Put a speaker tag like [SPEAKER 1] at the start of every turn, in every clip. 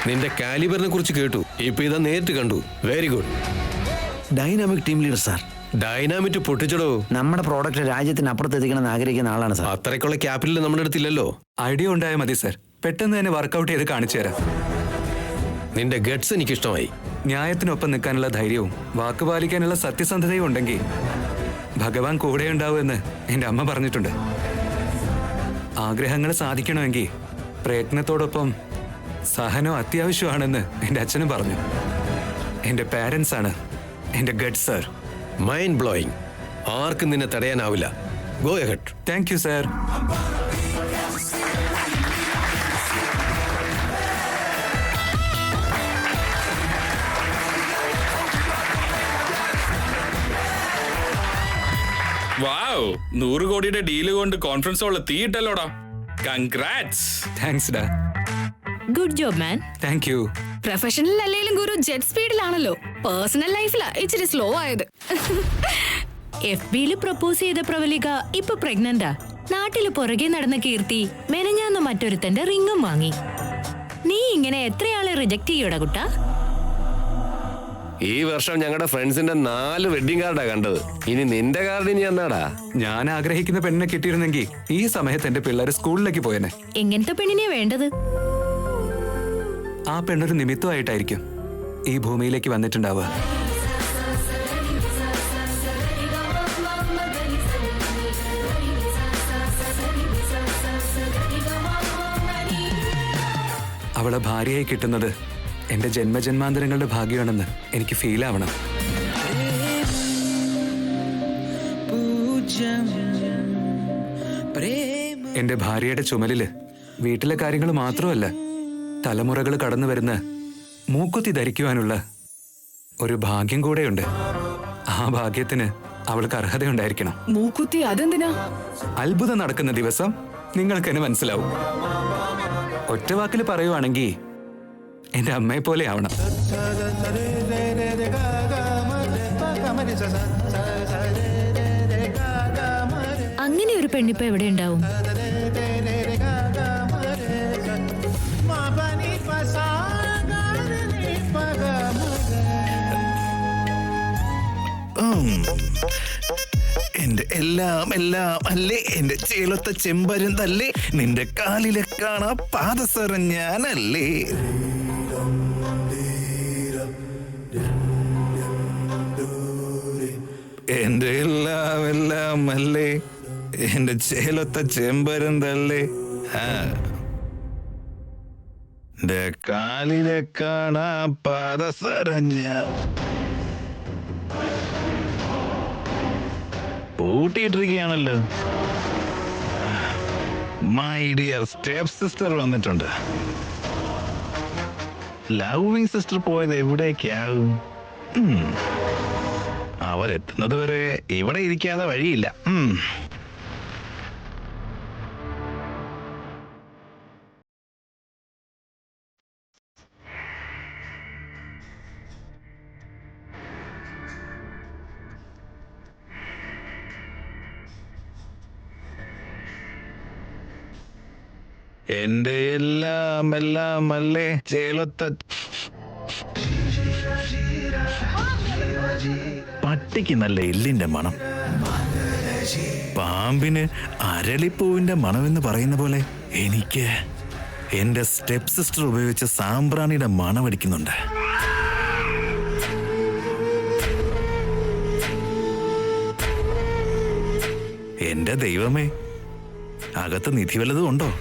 [SPEAKER 1] നിന്റെ കാലിബറിനെ കുറിച്ച് കേട്ടു, ഇപ്പൊ ഇതാ നേരിട്ട് കണ്ടു. Very good.
[SPEAKER 2] Dynamic team leader sir.
[SPEAKER 1] Dynamite പൊട്ടിച്ചടോ.
[SPEAKER 2] നമ്മുടെ പ്രോഡക്റ്റ് രാജ്യത്തിന് അപ്പുറത്ത് എത്തിക്കണം എന്ന് ആഗ്രഹിക്കുന്ന ആളാണ് സാർ.
[SPEAKER 1] അത്രയ്ക്കുള്ള ക്യാപിറ്റൽ നമ്മുടെ അടുത്തില്ലല്ലോ.
[SPEAKER 3] ഐഡിയ ഉണ്ടായാൽ മതി സാർ, പെട്ടെന്ന് തന്നെ വർക്കൗട്ട് ചെയ്ത് കാണിച്ചു തരാം.
[SPEAKER 1] നിന്റെ ഗട്ട്സ് എനിക്ക് ഇഷ്ടമായി.
[SPEAKER 3] ന്യായത്തിനൊപ്പം നിൽക്കാനുള്ള ധൈര്യവും വാക്ക് പാലിക്കാനുള്ള സത്യസന്ധതയും ഉണ്ടെങ്കിൽ ഭഗവാൻ കൂടെ ഉണ്ടാവുമെന്ന് എൻ്റെ അമ്മ പറഞ്ഞിട്ടുണ്ട്. ആഗ്രഹങ്ങൾ സാധിക്കണമെങ്കിൽ പ്രയത്നത്തോടൊപ്പം സഹനം അത്യാവശ്യമാണെന്ന് എൻ്റെ അച്ഛനും പറഞ്ഞു. എൻ്റെ പാരൻസ് ആണ് എൻ്റെ ഗഡ് സാർ.
[SPEAKER 1] Mind blowing. ആർക്കും നിന്നെ തടയാനാവില്ല. Go ahead.
[SPEAKER 3] Thank you sir.
[SPEAKER 4] Wow, 100 കോടിയുടെ ഡീല് കൊണ്ട് കോൺഫറൻസ് ഹോളിൽ തീയിട്ടല്ലോടാ. കൺഗ്രാറ്റ്സ്.
[SPEAKER 3] താങ്ക്സ് ഡാ.
[SPEAKER 5] Good job man.
[SPEAKER 3] Thank you.
[SPEAKER 6] Professional അല്ലെങ്കിലും ഗുരു ജെറ്റ് സ്പീഡിലാണല്ലോ. പേഴ്സണൽ ലൈഫിലാ ഇച്ചിരി സ്ലോ ആയത്.
[SPEAKER 5] FB-ല് പ്രപ്പോസ് ചെയ്ത പ്രവലിക ഇപ്പൊ പ്രഗ്നന്റാ. നാട്ടില് പുറകെ നടന്ന കീർത്തി മെനഞ്ഞാന്ന് മറ്റൊരുത്തന്റെ റിങ്ങും വാങ്ങി. നീ ഇങ്ങനെ എത്രയാളെ റിജക്ട് ചെയ്യൂടാ കുട്ടാ?
[SPEAKER 1] ഈ വർഷം ഞങ്ങളുടെ ഫ്രണ്ട്സിന്റെ 4 വെഡിങ് കാർഡാ കണ്ടത്. ഇനി നിന്റെ കാർഡ് ഇനി എന്നാടാ?
[SPEAKER 3] ഞാൻ ആഗ്രഹിക്കുന്ന പെണ്ണിനെ കിട്ടിയിരുന്നെങ്കിൽ ഈ സമയത്ത് എന്റെ പിള്ളേര് സ്കൂളിലേക്ക് പോയനെ.
[SPEAKER 5] എങ്ങനത്തെ പെണ്ണിനെ വേണ്ടത്?
[SPEAKER 3] ആ പെണ്ണൊരു നിമിത്തമായിട്ടായിരിക്കും ഈ ഭൂമിയിലേക്ക് വന്നിട്ടുണ്ടാവുക. അവളെ ഭാര്യയായി കിട്ടുന്നത് എന്റെ ജന്മജന്മാന്തരങ്ങളുടെ ഭാഗ്യമാണെന്ന് എനിക്ക് ഫീൽ ആവണം. എന്റെ ഭാര്യയുടെ ചുമലില് വീട്ടിലെ കാര്യങ്ങൾ മാത്രമല്ല, തലമുറകൾ കടന്നു വരുന്ന മൂക്കുത്തി ധരിക്കുവാനുള്ള ഒരു ഭാഗ്യം കൂടെയുണ്ട്. ആ ഭാഗ്യത്തിന് അവൾക്ക് അർഹതയുണ്ടായിരിക്കണം.
[SPEAKER 6] മൂക്കുത്തി അതെന്തിനാ?
[SPEAKER 3] അത്ഭുതം നടക്കുന്ന ദിവസം നിങ്ങൾക്കെന്നെ മനസ്സിലാവും. ഒറ്റ വാക്കിൽ പറയുവാണെങ്കിൽ എന്റെ അമ്മയെ പോലെ ആവണം.
[SPEAKER 5] അങ്ങനെ ഒരു പെണ്ണിപ്പോ എവിടെ ഉണ്ടാവും?
[SPEAKER 2] എന്റെ എല്ലാം എല്ലാം അല്ലേ, എന്റെ ചേലത്ത ചെമ്പരുന്തല്ലേ, നിന്റെ കാലിലെ കാണാ പാദസരം ഞാനല്ലേ. എന്റെ എല്ലാം എല്ലാം അല്ലേ, എന്റെ ചേലത്ത ചെമ്പരുന്തല്ലേ, എന്റെ കാലിലെ കാണാ പാദസരം ഞാൻ. പൂട്ടിയിട്ടിരിക്കുകയാണല്ലോ. മൈ ഡിയർ സ്റ്റെപ്പ് സിസ്റ്റർ വന്നിട്ടുണ്ട്. ലവിങ് സിസ്റ്റർ പോയത് എവിടേക്കാവും? അവരെത്തുന്നത് വരെ ഇവിടെ ഇരിക്കാതെ വഴിയില്ല. എന്റെ എല്ലാം എല്ലാം അല്ലേ ചേലത്ത. പട്ടിക്ക് നല്ല എല്ലിന്റെ മണം, പാമ്പിന് അരളിപ്പൂവിന്റെ മണമെന്ന് പറയുന്ന പോലെ എനിക്ക് എന്റെ സ്റ്റെപ്പ് സിസ്റ്റർ ഉപയോഗിച്ച സാമ്പ്രാണിയുടെ മണമടിക്കുന്നുണ്ട്. എന്റെ ദൈവമേ, അകത്ത് നിധി വല്ലതും ഉണ്ടോ?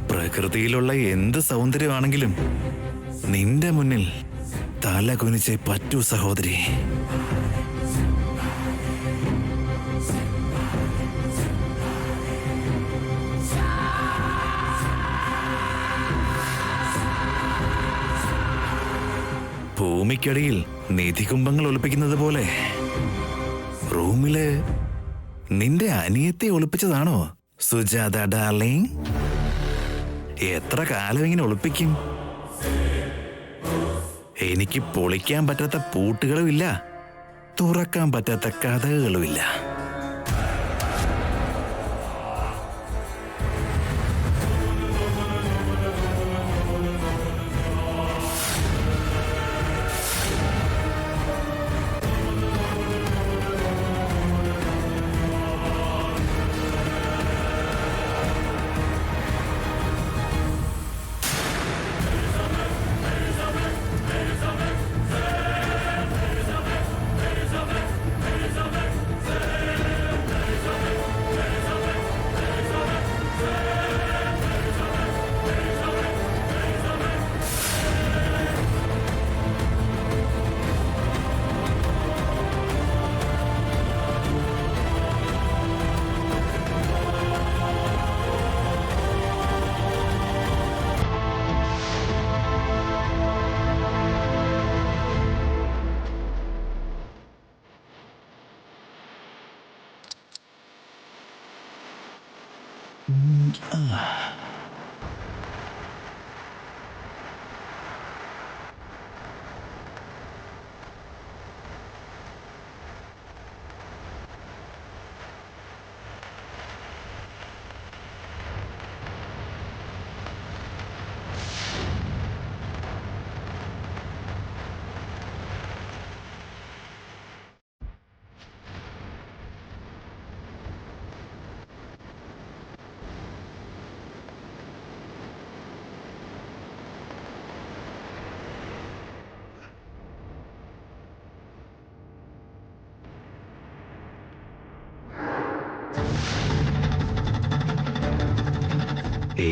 [SPEAKER 2] പ്രകൃതിയിലുള്ള എന്ത് സൗന്ദര്യമാണെങ്കിലും നിന്റെ മുന്നിൽ തല കുനിച്ചേ പറ്റൂ സഹോദരി. ഭൂമിക്കടിയിൽ നിധികുംഭങ്ങൾ ഒളിപ്പിക്കുന്നത് പോലെ റൂമില് നിന്റെ അനിയത്തെ ഒളിപ്പിച്ചതാണോ സുജാത ഡാർലിംഗ്? എത്ര കാലം ഇങ്ങനെ ഒളിപ്പിക്കും? എനിക്ക് പൊളിക്കാൻ പറ്റാത്ത പൂട്ടുകളുമില്ല, തുറക്കാൻ പറ്റാത്ത കഥകളുമില്ല.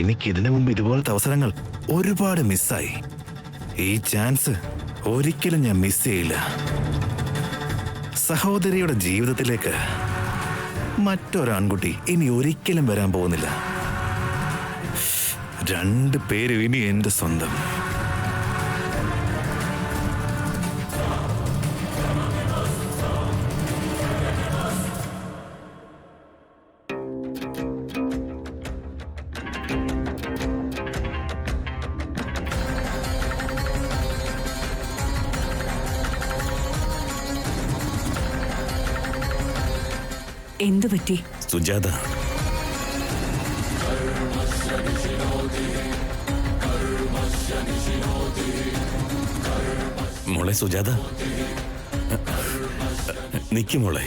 [SPEAKER 2] എനിക്കിതിനു മുമ്പ് ഇതുപോലത്തെ അവസരങ്ങൾ ഒരുപാട് മിസ്സായി. ഈ ചാൻസ് ഒരിക്കലും ഞാൻ മിസ് ചെയ്യില്ല. സഹോദരിയുടെ ജീവിതത്തിലേക്ക് മറ്റൊരാൺകുട്ടി ഇനി ഒരിക്കലും വരാൻ പോകുന്നില്ല. 2 പേരും ഇനി എന്റെ സ്വന്തം.
[SPEAKER 7] എന്തു പറ്റി?
[SPEAKER 2] സുജാത, മോളെ സുജാത, നിക്ക് മോളെ.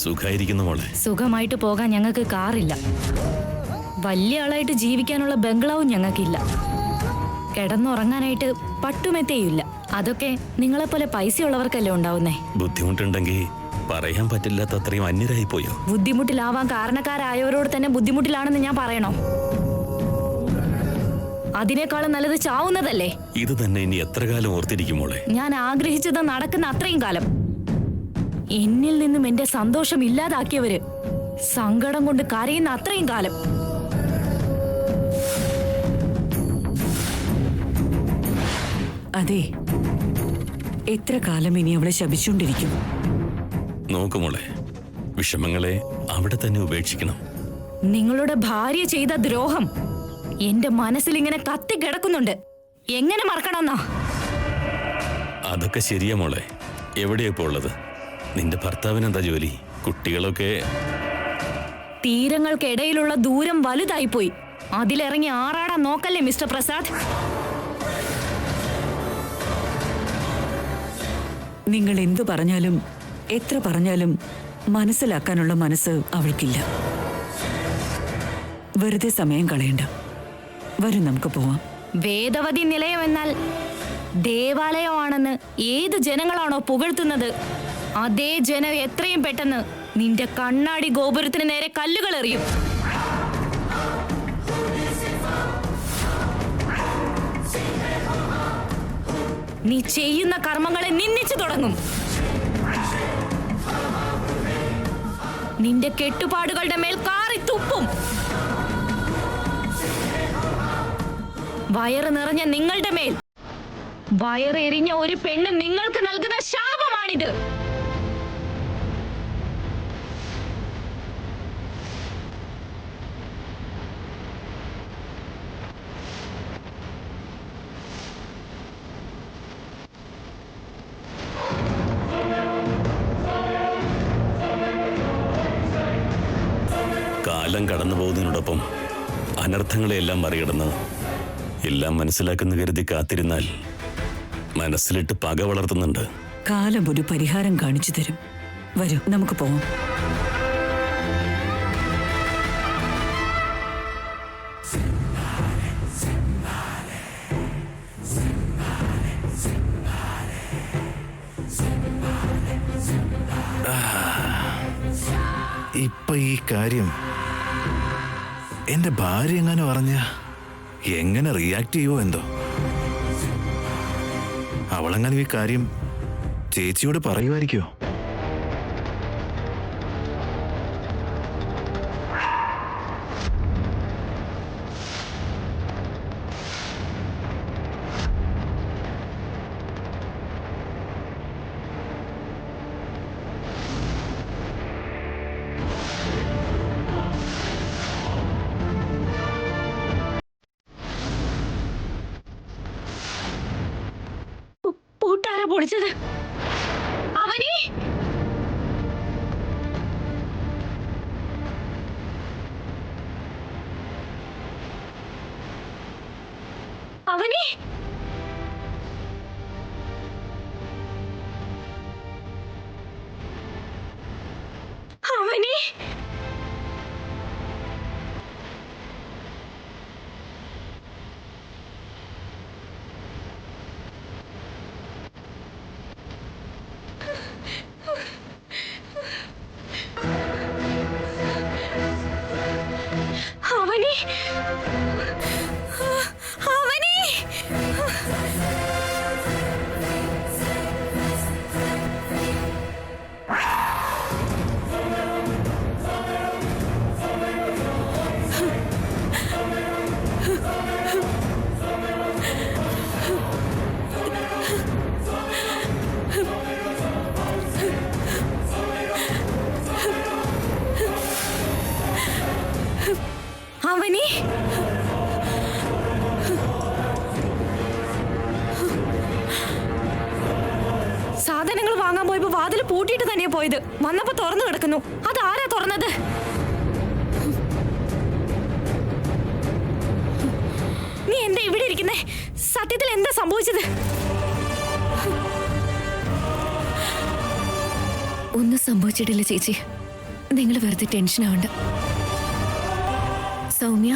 [SPEAKER 2] സുഖായിരിക്കുന്നു മോളെ?
[SPEAKER 5] സുഖമായിട്ട് പോകാൻ ഞങ്ങൾക്ക് കാറില്ല. വലിയ ആളായിട്ട് ജീവിക്കാനുള്ള ബംഗ്ലാവും ഞങ്ങൾക്കില്ല. കിടന്നുറങ്ങാനായിട്ട് പട്ടുമെത്തേയില്ല. അതൊക്കെ നിങ്ങളെപ്പോലെ പൈസയുള്ളവർക്കല്ലേ ഉണ്ടാവുന്നേ.
[SPEAKER 2] ബുദ്ധിമുട്ടുണ്ടെങ്കിൽ പറയാൻ പറ്റില്ലാത്ത അത്രയും അന്യരായി പോയോ?
[SPEAKER 5] ബുദ്ധിമുട്ടിലാവാൻ കാരണക്കാരായവരോട് തന്നെ ബുദ്ധിമുട്ടിലാണെന്ന് ഞാൻ പറയണോ? അതിനേക്കാളും നല്ലത് ചാവുന്നതല്ലേ.
[SPEAKER 2] ഇത് തന്നെ ഇനി എത്ര കാലം ഓർത്തിരിക്കും മോളെ?
[SPEAKER 5] ഞാൻ ആഗ്രഹിച്ചത് നടക്കുന്ന അത്രയും കാലം. എന്നിൽ നിന്നും എന്റെ സന്തോഷം ഇല്ലാതാക്കിയവര് സങ്കടം കൊണ്ട് കരയുന്ന അത്രയും കാലം.
[SPEAKER 7] അതെ, എത്ര കാലം ഇനി അവളെ ശപിച്ചുകൊണ്ടിരിക്കും?
[SPEAKER 2] നോക്കുമോളെ, വിഷമങ്ങളെ അവിടെ തന്നെ ഉപേക്ഷിക്കണം.
[SPEAKER 5] നിങ്ങളുടെ ഭാര്യ ചെയ്ത ദ്രോഹം എന്റെ മനസ്സിൽ ഇങ്ങനെ കത്തിക്കിടക്കുന്നുണ്ട്. എങ്ങനെ മറക്കണമെന്നാ?
[SPEAKER 2] അതൊക്കെ ശരിയാ മോളെ. എവിടെയാ ഇപ്പോൾ ഉള്ളത്? നിന്റെ ഭർത്താവിന് എന്താ ജോലി? കുട്ടികളൊക്കെ?
[SPEAKER 5] തീരങ്ങൾക്കിടയിലുള്ള ദൂരം വലുതായിപ്പോയി. അതിലിറങ്ങി ആറാടാൻ നോക്കല്ലേ മിസ്റ്റർ പ്രസാദ്.
[SPEAKER 7] നിങ്ങൾ എന്തു പറഞ്ഞാലും എത്ര പറഞ്ഞാലും മനസ്സിലാക്കാനുള്ള മനസ്സ് അവൾക്കില്ല. വെറുതെ സമയം കളയണ്ട. വരും, നമുക്ക് പോവാം.
[SPEAKER 5] വേദവതി നിലയം എന്നാൽ ദേവാലയമാണെന്ന് ഏത് ജനങ്ങളാണോ പുകഴ്ത്തുന്നത്, അതേ ജനം എത്രയും പെട്ടെന്ന് നിന്റെ കണ്ണാടി ഗോപുരത്തിന് നേരെ കല്ലുകൾ എറിയും. നീ ചെയ്യുന്ന കർമ്മങ്ങളെ നിന്ദിച്ചു തുടങ്ങും. നിന്റെ കെട്ടുപാടുകളുടെ മേൽ കാറി തുപ്പും. വയറ് നിറഞ്ഞ നിങ്ങളുടെ മേൽ വയറെറിഞ്ഞ ഒരു പെണ്ണ് നിങ്ങൾക്ക് നൽകുന്ന ശാപമാണിത്.
[SPEAKER 8] കാലം കടന്നു പോകുന്നതിനോടൊപ്പം അനർത്ഥങ്ങളെയെല്ലാം മറികടന്ന് എല്ലാം മനസ്സിലാക്കുന്ന കരുതി കാത്തിരുന്നാൽ മനസ്സിലിട്ട് പക വളർത്തുന്നുണ്ട്.
[SPEAKER 7] കാലം ഒരു പരിഹാരം കാണിച്ചു തരും. വരൂ, നമുക്ക് പോവാം.
[SPEAKER 2] ഇപ്പൊ ഈ കാര്യം എന്റെ ഭാര്യ എങ്ങനെ പറഞ്ഞ എങ്ങനെ റിയാക്ട് ചെയ്യുവോ എന്തോ. അവളെങ്ങനെ ഈ കാര്യം ചേച്ചിയോട് പറയുമായിരിക്കോ?
[SPEAKER 5] പൂട്ടാരാ പൊളിച്ചത്? അവനെ അവനെ അവനെ അവനെ അവനെ അവനെ സാധനങ്ങൾ വാങ്ങാൻ പോയപ്പോ വാതിൽ പൂട്ടിയിട്ട് തന്നെയാ പോയത്. വന്നപ്പോ തുറന്നു കിടക്കുന്നു. അതാരാ തുറന്നത്? നീ എന്താ ഇവിടെ ഇരിക്കുന്നേ? സത്യത്തിൽ എന്താ സംഭവിച്ചത്?
[SPEAKER 6] ഒന്നും സംഭവിച്ചിട്ടില്ല ചേച്ചി, നിങ്ങൾ വെറുതെ ടെൻഷൻ ആവണ്ട. സൗമ്യ,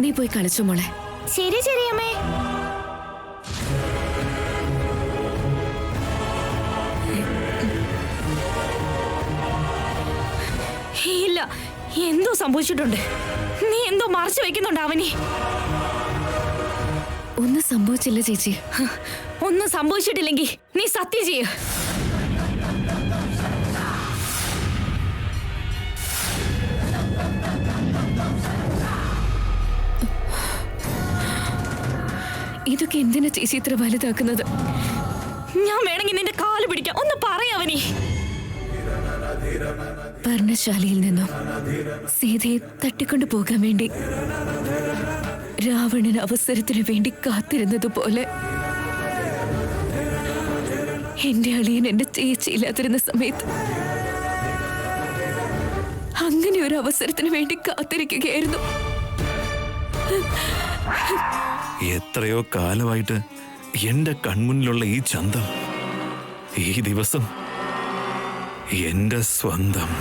[SPEAKER 6] നീ പോയി കളിച്ചു മോളെ.
[SPEAKER 5] ശരി ശരി അമ്മേ. ഇല്ല, എന്തോ സംഭവിച്ചിട്ടുണ്ട്. നീ എന്തോ മറച്ചു വെക്കുന്നുണ്ട് അവനെ.
[SPEAKER 6] ഒന്നും സംഭവിച്ചില്ല ചേച്ചി.
[SPEAKER 5] ഒന്നും സംഭവിച്ചിട്ടില്ലെങ്കിൽ നീ സത്യം ചെയ്യ.
[SPEAKER 6] ഇതൊക്കെ എന്തിനാ ചേച്ചി ഇത്ര വലുതാക്കുന്നത്?
[SPEAKER 5] ഞാൻ വേണമെങ്കിൽ നിന്റെ കാല് പിടിക്കാം. ഒന്ന് പറയാവനെ.
[SPEAKER 6] പർണശാലയിൽ നിന്നും സീതയെ തട്ടിക്കൊണ്ടു പോകാൻ വേണ്ടി രാവണൻ അവസരത്തിനു വേണ്ടി കാത്തിരുന്നതുപോലെ എന്റെ അളിയൻ എന്റെ ചേച്ചിയില്ലാതിരുന്ന സമയത്ത് അങ്ങനെ ഒരു അവസരത്തിന് വേണ്ടി കാത്തിരിക്കുകയായിരുന്നു.
[SPEAKER 2] എത്രയോ കാലമായിട്ട് എന്റെ കൺമുന്നിലുള്ള ഈ ചന്തം ഈ ദിവസം എന്റെ സ്വന്തം.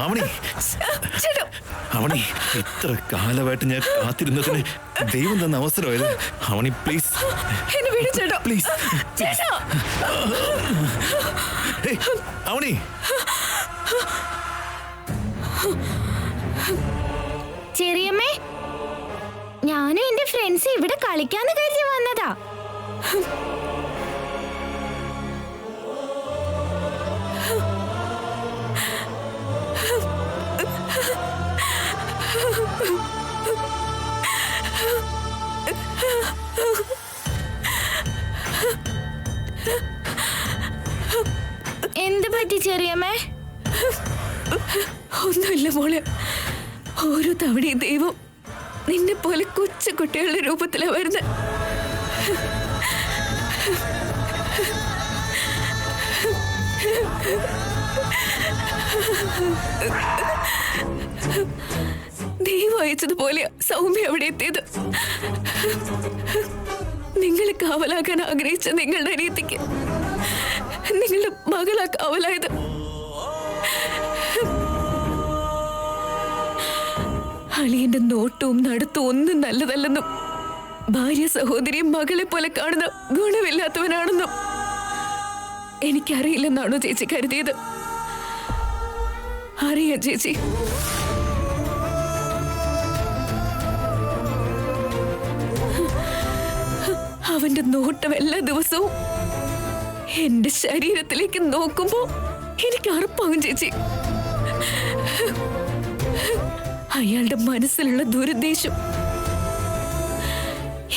[SPEAKER 2] ആവണി, അവണി, ഇത്ര കാലമായിട്ട് ഞാൻ കാത്തിരുന്നതിന് ദൈവം തന്ന അവസരമായത്. Avani please, please. അവണി,
[SPEAKER 5] ചെറിയമ്മേ, ഞാനും എന്റെ ഫ്രണ്ട്സ് ഇവിടെ കളിക്കാന്ന് കരുതി വന്നതാ. എന്ത് പറ്റി ചെറിയമ്മേ?
[SPEAKER 7] ഒന്നുമില്ല മോളെ, ഓരോ തവണയും ദൈവം നിന്നെ പോലെ കൊച്ചു കുട്ടികളുടെ രൂപത്തിലാണ് വരുന്നത്. ദൈവം അയച്ചതുപോലെ സൗമ്യ അവിടെ എത്തിയത്. നിങ്ങൾ കാവലാക്കാൻ ആഗ്രഹിച്ച നിങ്ങളുടെ അനിയത്തിക്ക് നിങ്ങളുടെ മകളാ കാവലായത്. അളിയന്റെ നോട്ടവും നടത്തും ഒന്നും നല്ലതല്ലെന്നും ഭാര്യ സഹോദരിയും മകളെ പോലെ കാണുന്ന ഗുണമില്ലാത്തവനാണെന്നും എനിക്കറിയില്ലെന്നാണോ ചേച്ചി കരുതിയത്? അറിയാം ചേച്ചി. അവന്റെ നോട്ടം എല്ലാ ദിവസവും എന്റെ ശരീരത്തിലേക്ക് നോക്കുമ്പോ എനിക്ക് അറപ്പാകും ചേച്ചി. അയാളുടെ മനസ്സിലുള്ള ദുരുദ്ദേശം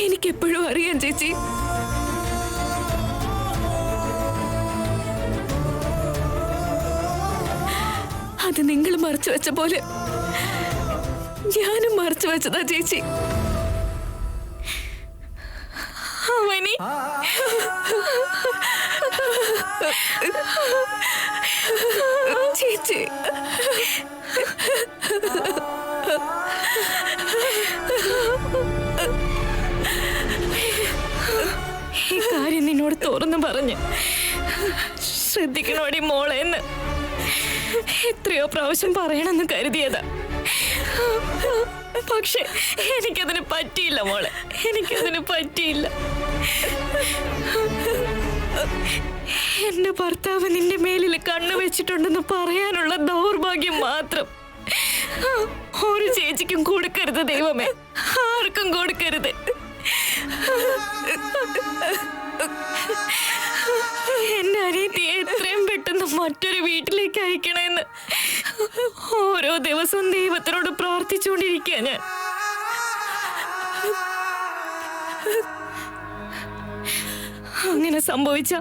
[SPEAKER 7] എനിക്കെപ്പോഴും അറിയാം ചേച്ചി. അത് നിങ്ങൾ മറച്ചു വെച്ച പോലെ ഞാനും മറച്ചു വെച്ചതാ ചേച്ചി. അവനി ചേച്ചി,
[SPEAKER 5] ഈ കാര്യം നിന്നോട് തുറന്നു പറഞ്ഞ് ശ്രദ്ധിക്കണോടി മോളെ എന്ന് എത്രയോ പ്രാവശ്യം പറയണമെന്ന് കരുതിയതാ. പക്ഷെ എനിക്കതിന് പറ്റിയില്ല മോളെ, എനിക്കതിന് പറ്റിയില്ല. എന്റെ ഭർത്താവ് നിന്റെ മേലിൽ കണ്ണു വെച്ചിട്ടുണ്ടെന്ന് പറയാനുള്ള ദൗർഭാഗ്യം മാത്രം ഒരു ചേച്ചിക്കും കൊടുക്കരുത് ദൈവമേ, ആർക്കും കൊടുക്കരുത്. എന്റെ അനിയത്തിയെ എത്രയും പെട്ടെന്ന് മറ്റൊരു വീട്ടിലേക്ക് അയക്കണമെന്ന് ഓരോ ദിവസവും ദൈവത്തിനോട് പ്രാർത്ഥിച്ചുകൊണ്ടിരിക്കുക ഞാൻ. അങ്ങനെ സംഭവിച്ച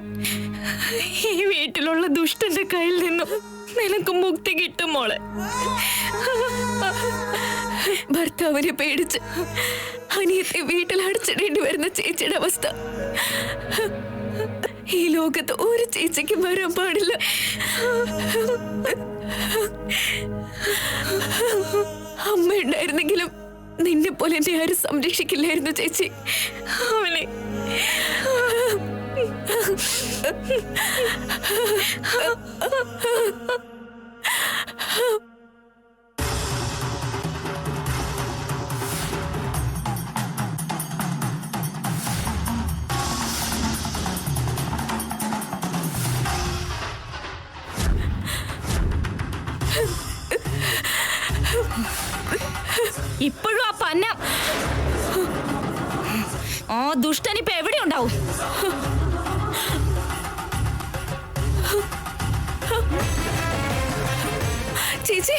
[SPEAKER 5] ഈ വീട്ടിലുള്ള ദുഷ്ടന്റെ കയ്യിൽ നിന്നും നിനക്ക് മുക്തി കിട്ടും മോളെ.
[SPEAKER 7] ഭർത്താവിനെ പേടിച്ച് അനിയത്തെ വീട്ടിൽ അടച്ചിടേണ്ടി വരുന്ന ചേച്ചിയുടെ അവസ്ഥ ഈ ലോകത്ത് ഒരു ചേച്ചിക്കും വരാൻ പാടില്ല. അമ്മ ഉണ്ടായിരുന്നെങ്കിലും നിന്നെ പോലെ എന്നെ ആരും സംരക്ഷിക്കില്ലായിരുന്നു ചേച്ചി.
[SPEAKER 5] അവനെ ഇപ്പോഴും ആ പന്ന ആ ദുഷ്ടനിപ്പ എവിടെ ഉണ്ടാവും?
[SPEAKER 7] ചേച്ചി,